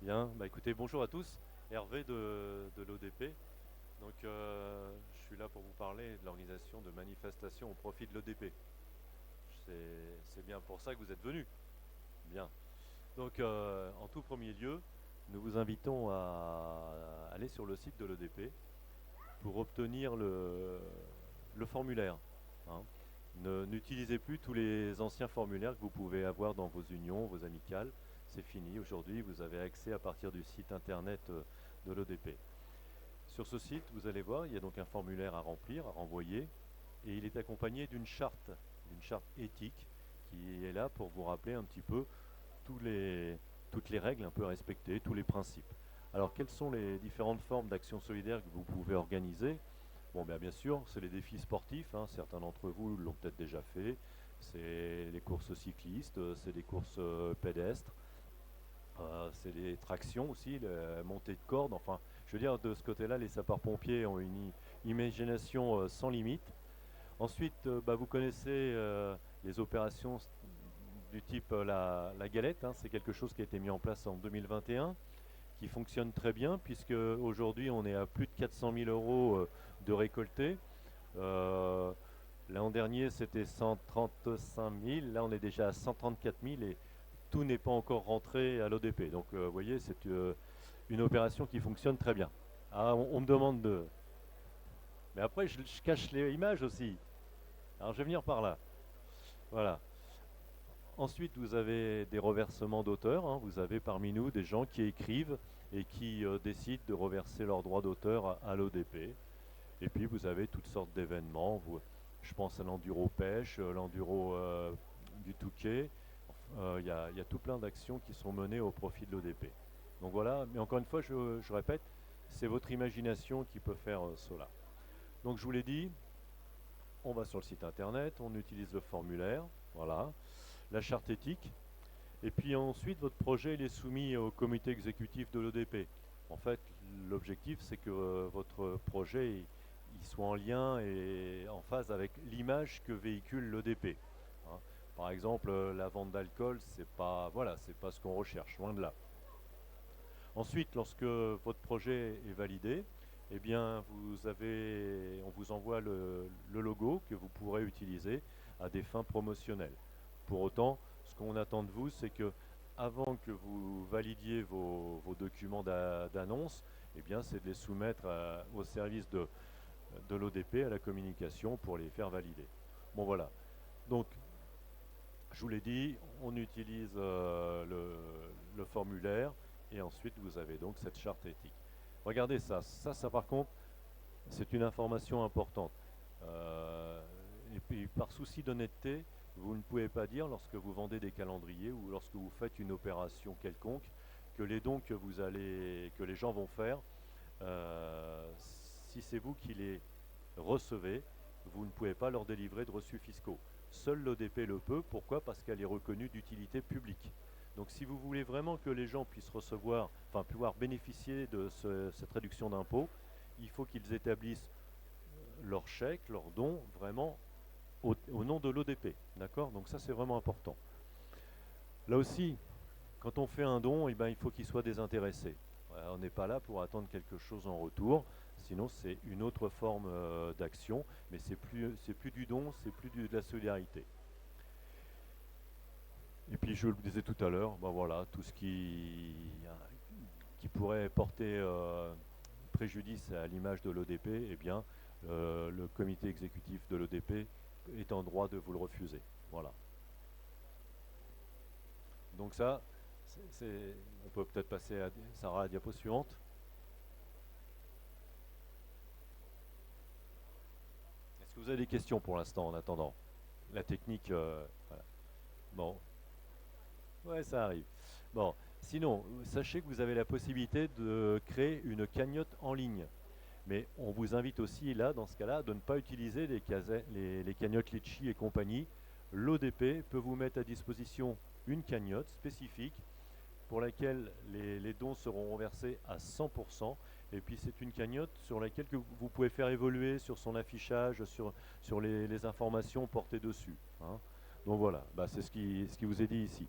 Bien, bah écoutez, bonjour à tous, Hervé de l'ODP. Donc je suis là pour vous parler de l'organisation de manifestations au profit de l'ODP. C'est bien pour ça que vous êtes venus. Bien. Donc en tout premier lieu, nous vous invitons à aller sur le site de l'ODP pour obtenir le formulaire, hein. N'utilisez plus tous les anciens formulaires que vous pouvez avoir dans vos unions, vos amicales. C'est fini. Aujourd'hui, vous avez accès à partir du site internet de l'ODP. Sur ce site, vous allez voir, il y a donc un formulaire à remplir, à renvoyer, et il est accompagné d'une charte éthique qui est là pour vous rappeler un petit peu tous les, toutes les règles un peu à respecter, tous les principes. Alors, quelles sont les différentes formes d'action solidaire que vous pouvez organiser? Bon, bien sûr, c'est les défis sportifs, hein, certains d'entre vous l'ont peut-être déjà fait. C'est les courses cyclistes, c'est des courses pédestres, c'est des tractions aussi, la montée de corde. Enfin, je veux dire, de ce côté-là, les sapeurs-pompiers ont une imagination sans limite. Ensuite, vous connaissez les opérations du type la galette, hein, c'est quelque chose qui a été mis en place en 2021, qui fonctionne très bien, puisque aujourd'hui on est à plus de 400 000 euros de récoltés. Euh, L'an dernier c'était 135 000, là on est déjà à 134 000 et tout n'est pas encore rentré à l'ODP. Donc vous voyez, c'est une opération qui fonctionne très bien. Ah, on me demande de... Mais après je cache les images aussi. Alors je vais venir par là. Voilà. Ensuite, vous avez des reversements d'auteurs, hein. Vous avez parmi nous des gens qui écrivent et qui décident de reverser leurs droits d'auteur à l'ODP. Et puis, vous avez toutes sortes d'événements. Je pense à l'enduro pêche, l'enduro du Touquet. Il y a tout plein d'actions qui sont menées au profit de l'ODP. Donc voilà, mais encore une fois, je répète, c'est votre imagination qui peut faire cela. Donc je vous l'ai dit, on va sur le site internet, on utilise le formulaire, voilà, la charte éthique, et puis ensuite votre projet il est soumis au comité exécutif de l'ODP. En fait, l'objectif c'est que votre projet il soit en lien et en phase avec l'image que véhicule l'ODP, hein. Par exemple, la vente d'alcool, c'est pas voilà, c'est pas ce qu'on recherche, loin de là. Ensuite, lorsque votre projet est validé, eh bien, on vous envoie le logo que vous pourrez utiliser à des fins promotionnelles. Pour autant, ce qu'on attend de vous, c'est que avant que vous validiez vos documents d'annonce, eh bien, c'est de les soumettre au service de l'ODP, à la communication, pour les faire valider. Bon, voilà. Donc, je vous l'ai dit, on utilise le formulaire et ensuite vous avez donc cette charte éthique. Regardez ça, ça par contre, c'est une information importante. Euh, et puis par souci d'honnêteté, vous ne pouvez pas dire lorsque vous vendez des calendriers ou lorsque vous faites une opération quelconque que les dons que les gens vont faire, si c'est vous qui les recevez, vous ne pouvez pas leur délivrer de reçus fiscaux. Seul l'ODP le peut. Pourquoi? Parce qu'elle est reconnue d'utilité publique. Donc si vous voulez vraiment que les gens puissent recevoir, enfin pouvoir bénéficier de cette réduction d'impôt, il faut qu'ils établissent leur chèque, leurs dons, vraiment au nom de l'ODP. D'accord? Donc ça c'est vraiment important. Là aussi, quand on fait un don, eh ben, il faut qu'il soit désintéressé. On n'est pas là pour attendre quelque chose en retour, sinon c'est une autre forme d'action, mais c'est plus du don, c'est plus de la solidarité. Et puis je le disais tout à l'heure, ben voilà, tout ce qui pourrait porter préjudice à l'image de l'ODP, eh bien le comité exécutif de l'ODP est en droit de vous le refuser. Voilà. Donc ça, on peut peut-être passer à Sarah, à la diapo suivante. Est-ce que vous avez des questions pour l'instant en attendant? La technique, voilà. Bon, ouais, ça arrive. Bon, sinon, sachez que vous avez la possibilité de créer une cagnotte en ligne. Mais on vous invite aussi, là, dans ce cas-là, de ne pas utiliser les cagnottes Litchi et compagnie. L'ODP peut vous mettre à disposition une cagnotte spécifique pour laquelle les dons seront reversés à 100%. Et puis c'est une cagnotte sur laquelle que vous pouvez faire évoluer sur son affichage, sur les informations portées dessus, hein. Donc voilà, c'est ce qui vous est dit ici.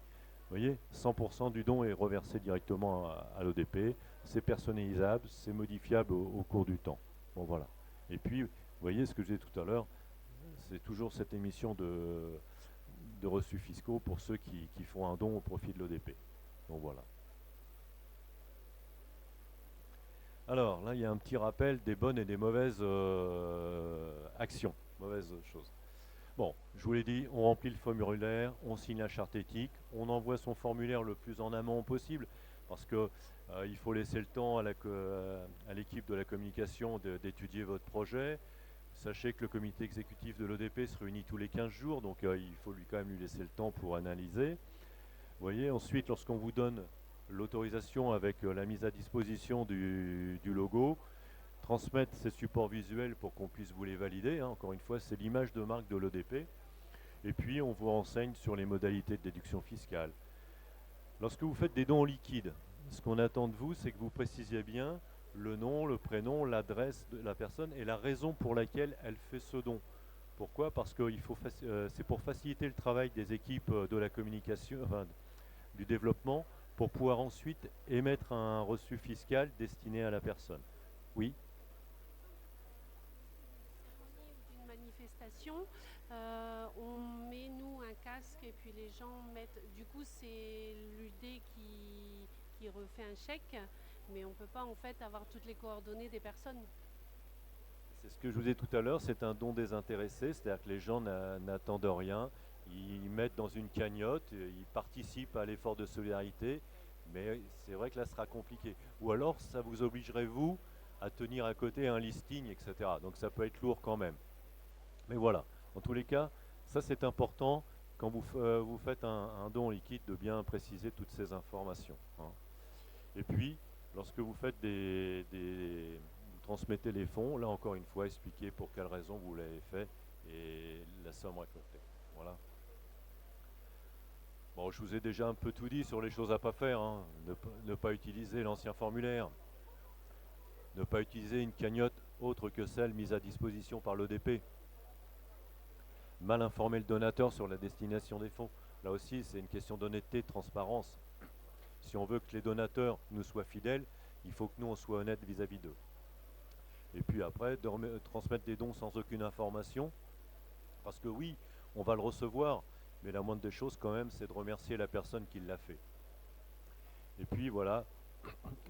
voyez, 100% du don est reversé directement à l'ODP, c'est personnalisable, c'est modifiable au cours du temps. Bon voilà. Et puis, vous voyez ce que je disais tout à l'heure, c'est toujours cette émission de reçus fiscaux pour ceux qui font un don au profit de l'ODP. Donc voilà. Alors là, il y a un petit rappel des bonnes et des mauvaises actions, mauvaises choses. Bon, je vous l'ai dit, on remplit le formulaire, on signe la charte éthique, on envoie son formulaire le plus en amont possible, parce que il faut laisser le temps à l'équipe de la communication d'étudier votre projet. Sachez que le comité exécutif de l'ODP se réunit tous les 15 jours, donc il faut quand même lui laisser le temps pour analyser. Vous voyez, ensuite, lorsqu'on vous donne l'autorisation avec la mise à disposition du logo, transmettre ces supports visuels pour qu'on puisse vous les valider. Hein. Encore une fois, c'est l'image de marque de l'ODP. Et puis, on vous renseigne sur les modalités de déduction fiscale. Lorsque vous faites des dons en liquide, ce qu'on attend de vous, c'est que vous précisiez bien le nom, le prénom, l'adresse de la personne et la raison pour laquelle elle fait ce don. Pourquoi? Parce que c'est pour faciliter le travail des équipes de la communication, enfin, du développement, pour pouvoir ensuite émettre un reçu fiscal destiné à la personne. Oui. D'une manifestation, on met nous un casque et puis les gens mettent. Du coup, c'est l'UD qui refait un chèque, mais on ne peut pas en fait avoir toutes les coordonnées des personnes. C'est ce que je vous ai tout à l'heure, c'est un don désintéressé, c'est-à-dire que les gens n'attendent rien, ils mettent dans une cagnotte, ils participent à l'effort de solidarité, mais c'est vrai que là, ce sera compliqué. Ou alors, ça vous obligerait, vous, à tenir à côté un listing, etc. Donc ça peut être lourd quand même. Mais voilà, en tous les cas, ça c'est important quand vous faites un don liquide de bien préciser toutes ces informations. Hein. Et puis, lorsque vous faites vous transmettez les fonds, là encore une fois, expliquez pour quelle raison vous l'avez fait et la somme récoltée. Voilà. Bon, je vous ai déjà un peu tout dit sur les choses à ne pas faire. Hein. Ne pas utiliser l'ancien formulaire. Ne pas utiliser une cagnotte autre que celle mise à disposition par l'ODP. Mal informer le donateur sur la destination des fonds. Là aussi, c'est une question d'honnêteté, de transparence. Si on veut que les donateurs nous soient fidèles, il faut que nous, on soit honnêtes vis-à-vis d'eux. Et puis après, transmettre des dons sans aucune information, parce que oui, on va le recevoir, mais la moindre des choses quand même, c'est de remercier la personne qui l'a fait. Et puis voilà,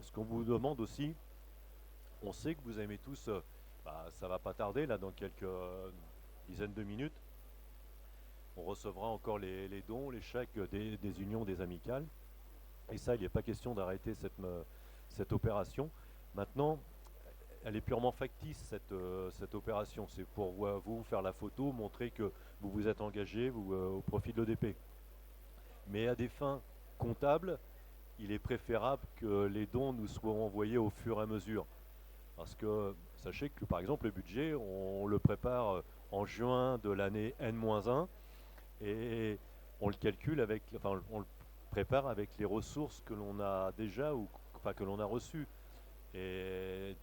ce qu'on vous demande aussi, on sait que vous aimez tous, ça va pas tarder, là, dans quelques dizaines de minutes, on recevra encore les dons, les chèques des unions, des amicales. Et ça, il n'est pas question d'arrêter cette opération. Maintenant, elle est purement factice, cette opération. C'est pour vous faire la photo, montrer que vous vous êtes engagé au profit de l'ODP. Mais à des fins comptables, il est préférable que les dons nous soient envoyés au fur et à mesure. Parce que sachez que par exemple le budget, on le prépare en juin de l'année N-1 et on le calcule on le prépare avec les ressources que l'on a déjà ou enfin que l'on a reçues. Et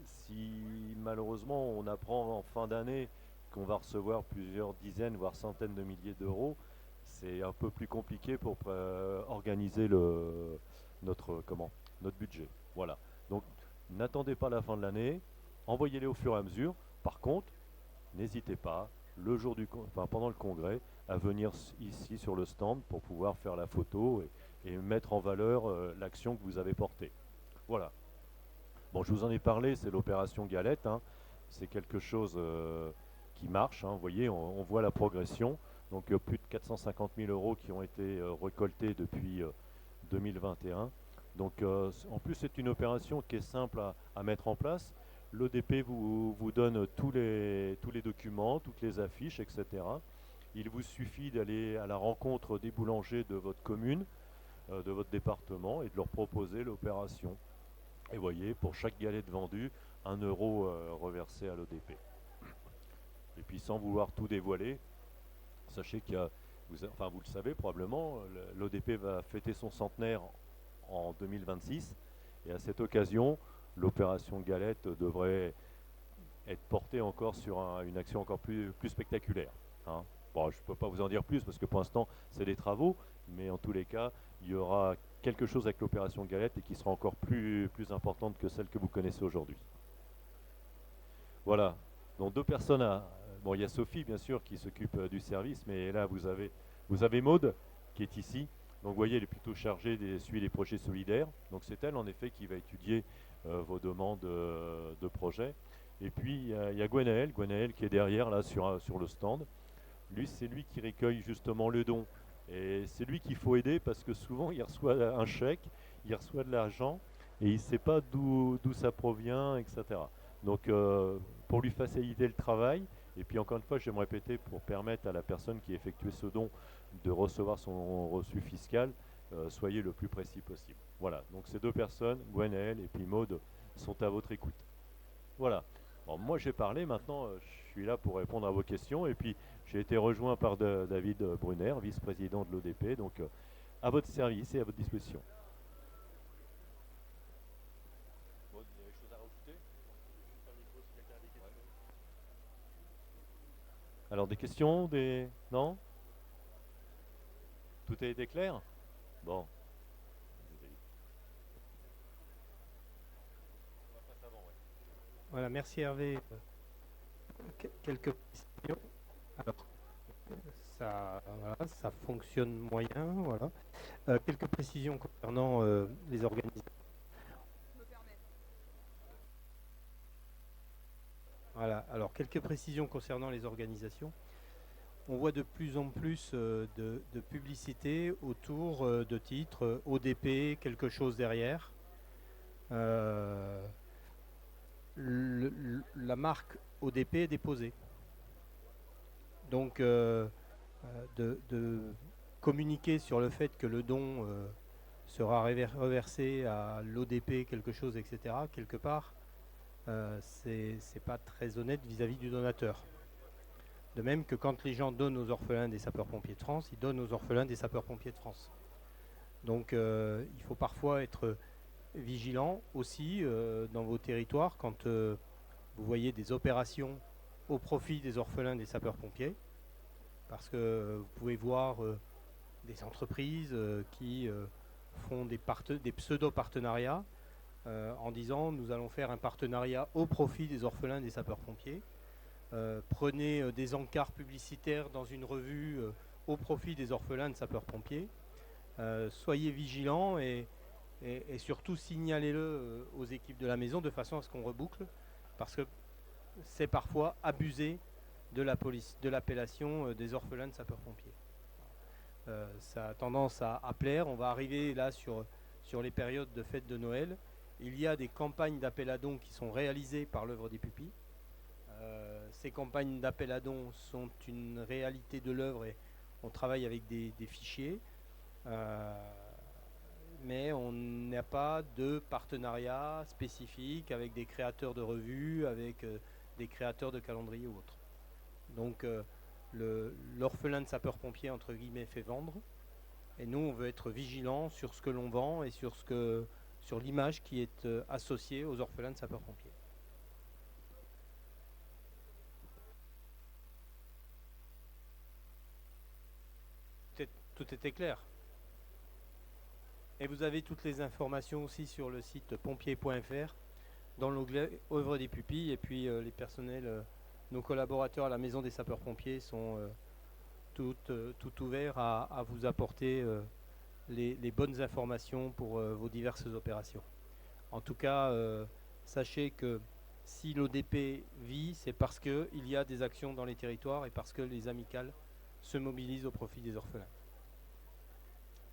si malheureusement on apprend en fin d'année qu'on va recevoir plusieurs dizaines voire centaines de milliers d'euros, c'est un peu plus compliqué pour organiser notre budget. Voilà. Donc n'attendez pas la fin de l'année, envoyez-les au fur et à mesure. Par contre, n'hésitez pas, pendant le congrès, à venir ici sur le stand pour pouvoir faire la photo et mettre en valeur l'action que vous avez portée. Voilà. Bon, je vous en ai parlé, c'est l'opération Galette. Hein. C'est quelque chose qui marche. Hein. Vous voyez, on voit la progression. Donc plus de 450 000 euros qui ont été récoltés depuis 2021. Donc en plus, c'est une opération qui est simple à mettre en place. L'ODP vous donne tous les documents, toutes les affiches, etc. Il vous suffit d'aller à la rencontre des boulangers de votre commune, de votre département, et de leur proposer l'opération. Et voyez, pour chaque galette vendue, 1 euro reversé à l'ODP. Et puis sans vouloir tout dévoiler, sachez vous le savez probablement, l'ODP va fêter son centenaire en 2026. Et à cette occasion, l'opération Galette devrait être portée encore sur une action encore plus spectaculaire. Hein. Bon, je ne peux pas vous en dire plus parce que pour l'instant, c'est des travaux, mais en tous les cas, il y aura quelque chose avec l'opération Galette et qui sera encore plus importante que celle que vous connaissez aujourd'hui. Voilà. Donc deux personnes bon, il y a Sophie, bien sûr, qui s'occupe du service, mais là, vous avez Maude, qui est ici. Donc, vous voyez, elle est plutôt chargée des suivi des projets solidaires. Donc, c'est elle, en effet, qui va étudier vos demandes de projets. Et puis, il y a Gwenaël qui est derrière, là, sur le stand. Lui, c'est lui qui recueille justement le don. Et c'est lui qu'il faut aider parce que souvent, il reçoit un chèque, il reçoit de l'argent et il ne sait pas d'où ça provient, etc. Donc, pour lui faciliter le travail, et puis encore une fois, je vais me répéter pour permettre à la personne qui effectue ce don de recevoir son reçu fiscal, soyez le plus précis possible. Voilà, donc ces deux personnes, Gwenaël et puis Maude, sont à votre écoute. Voilà. Bon, moi j'ai parlé, maintenant je suis là pour répondre à vos questions et puis j'ai été rejoint par David Brunner, vice-président de l'ODP, donc à votre service et à votre disposition. Maud, il y a quelque chose à rajouter? Alors des questions, Non? Tout a été clair? Bon. Voilà, merci Hervé. Quelques questions. Alors, ça fonctionne moyen, voilà. Quelques précisions concernant les organisations. Voilà, alors quelques précisions concernant les organisations. On voit de plus en plus de publicité autour de titres ODP, quelque chose derrière. La marque ODP est déposée. Donc, de communiquer sur le fait que le don sera reversé à l'ODP, quelque chose, etc., quelque part, c'est pas très honnête vis-à-vis du donateur. De même que quand les gens donnent aux orphelins des sapeurs-pompiers de France, ils donnent aux orphelins des sapeurs-pompiers de France. Donc, il faut parfois être vigilant aussi dans vos territoires quand vous voyez des opérations au profit des orphelins des sapeurs-pompiers, parce que vous pouvez voir des entreprises qui font des pseudo-partenariats en disant nous allons faire un partenariat au profit des orphelins des sapeurs-pompiers. Prenez des encarts publicitaires dans une revue au profit des orphelins de sapeurs-pompiers. Soyez vigilants et surtout signalez-le aux équipes de la maison de façon à ce qu'on reboucle, parce que c'est parfois abusé de l'appellation des orphelins de sapeurs-pompiers. Ça a tendance à plaire. On va arriver là sur les périodes de fête de Noël. Il y a des campagnes d'appel à dons qui sont réalisées par l'œuvre des pupilles. Ces campagnes d'appel à dons sont une réalité de l'œuvre et on travaille avec des fichiers. Mais on n'a pas de partenariat spécifique avec des créateurs de revues, avec des créateurs de calendriers ou autres. Donc l'orphelin de sapeur-pompier, entre guillemets, fait vendre. Et nous, on veut être vigilants sur ce que l'on vend et sur l'image qui est associée aux orphelins de sapeur-pompier. Tout était clair. Et vous avez toutes les informations aussi sur le site pompier.fr dans l'onglet œuvre des pupilles. Et puis les personnels, nos collaborateurs à la maison des sapeurs-pompiers sont tout ouverts à vous apporter les bonnes informations pour vos diverses opérations. En tout cas, sachez que si l'ODP vit, c'est parce qu'il y a des actions dans les territoires et parce que les amicales se mobilisent au profit des orphelins.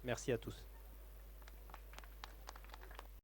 Merci à tous.